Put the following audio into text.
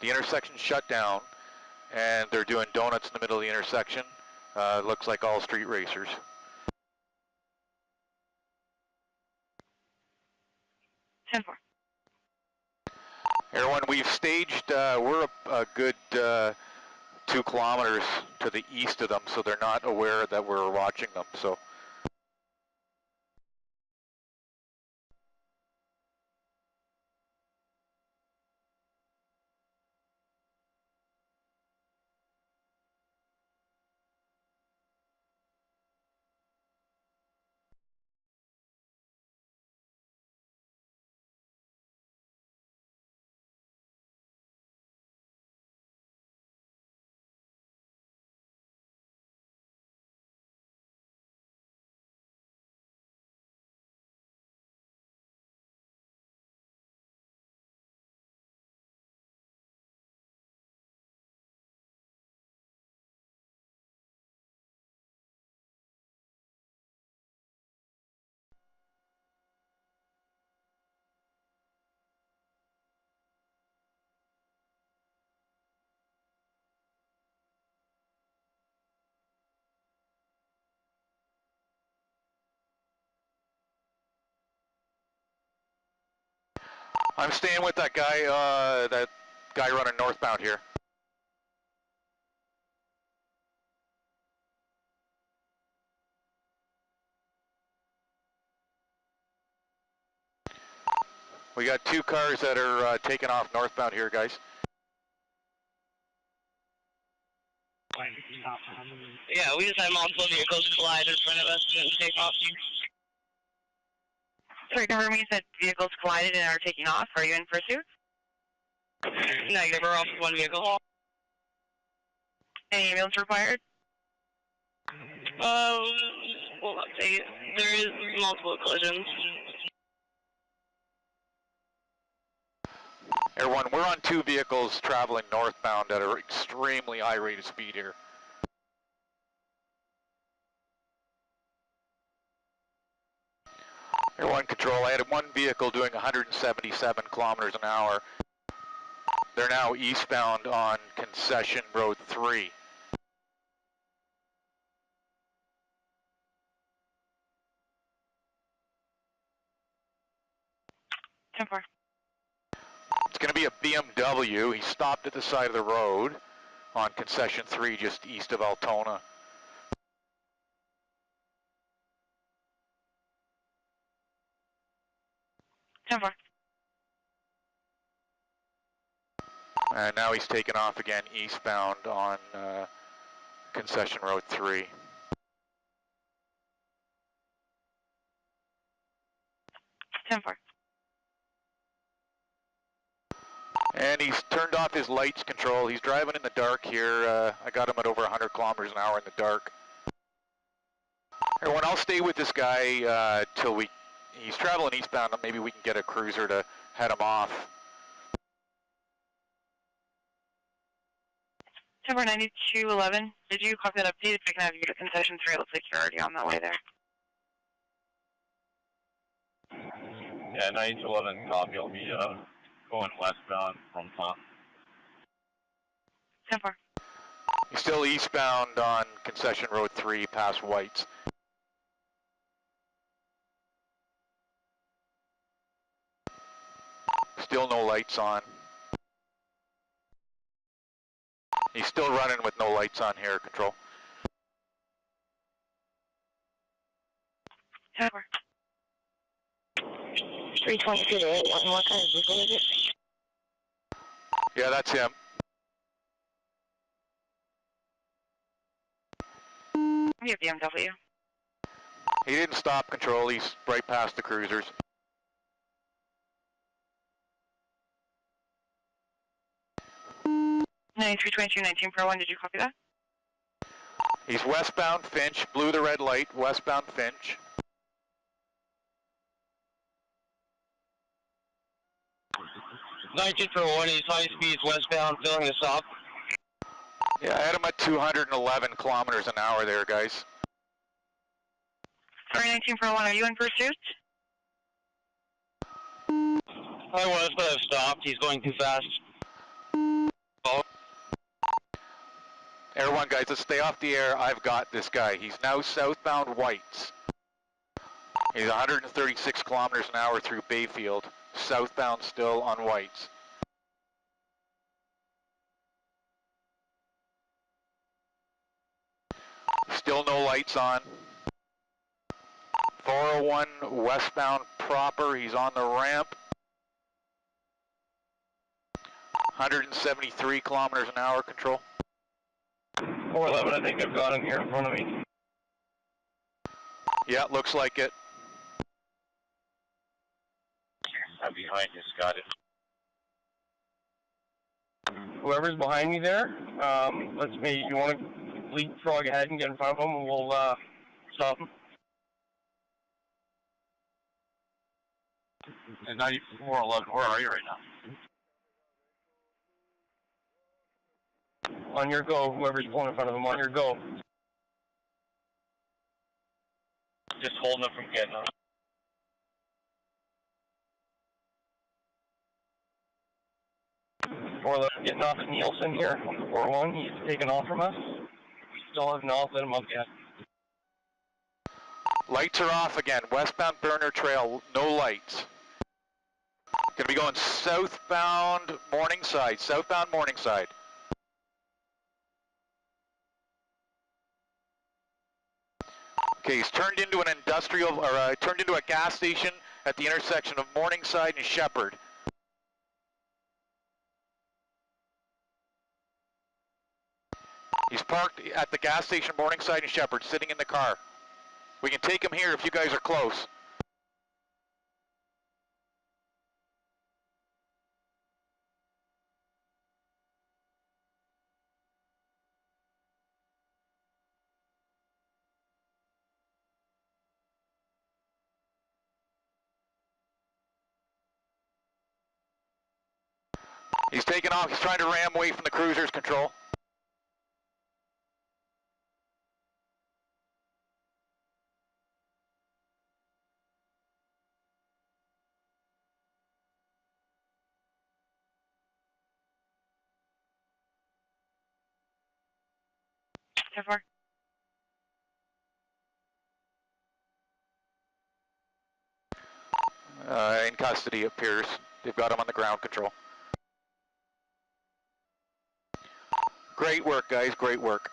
The intersection's shut down, and they're doing donuts in the middle of the intersection. Looks like all street racers. Everyone, we've staged, we're a good 2 kilometers to the east of them, so they're not aware that we're watching them. So. I'm staying with that guy running northbound here. We got 2 cars that are taking off northbound here, guys. Yeah, we just had multiple vehicles collide in front of us and take off. Sorry, confirm you said vehicles collided and are taking off. Are you in pursuit? Negative, we're off with 1 vehicle. Any ambulance required? Well, there is multiple collisions. Everyone, we're on 2 vehicles traveling northbound at an extremely high rate of speed here. Everyone, control. I had 1 vehicle doing 177 kilometers an hour. They're now eastbound on Concession Road 3. It's going to be a BMW. He stopped at the side of the road on Concession 3 just east of Altona. And now he's taken off again eastbound on Concession Road 3. And he's turned off his lights control. He's driving in the dark here. I got him at over 100 kilometers an hour in the dark. Everyone, I'll stay with this guy till he's traveling eastbound. Maybe we can get a cruiser to head him off. September 9211, did you copy that update? If I can have you to Concession 3, it looks like you're already on that way there. Yeah, 9211 copy. I'll be going westbound from top. 10-4. He's still eastbound on Concession Road 3 past White's. Still no lights on. He's still running with no lights on here, control. 10-4. 322 to 8, what kind of vehicle is it? Yeah, that's him. We have BMW. He didn't stop, control. He's right past the cruisers. Nine 322 1941, did you copy that? He's westbound Finch, blew the red light, westbound Finch. (1941), he's high speeds westbound, filling us up. Yeah, I had him at 211 kilometers an hour there, guys. Sorry, 1941, are you in pursuit? I was, but I've stopped. He's going too fast. Air 1 guys, let's stay off the air. I've got this guy. He's now southbound Whites. He's 136 kilometers an hour through Bayfield. Southbound still on Whites. Still no lights on. 401 westbound proper. He's on the ramp. 173 kilometers an hour control. 411, I think I've got him here in front of me. Yeah, looks like it. I'm behind you, Scott. Whoever's behind me there, let's maybe, you want to leapfrog ahead and get in front of him, and we'll stop him. And 9411, where are you right now? On your go, whoever's pulling in front of him, on your go. Just holding him from getting up. Or getting off at Nielsen here on the 401. He's taken off from us. We still have not let him up yet. Lights are off again. Westbound Burner Trail, no lights. Gonna be going southbound Morningside. Southbound Morningside. Okay, he's turned into an industrial, or turned into a gas station at the intersection of Morningside and Shepherd. He's parked at the gas station Morningside and Shepherd, sitting in the car. We can take him here if you guys are close. He's taking off. He's trying to ram away from the cruiser's control. So far. In custody, it appears. They've got him on the ground control. Great work, guys. Great work.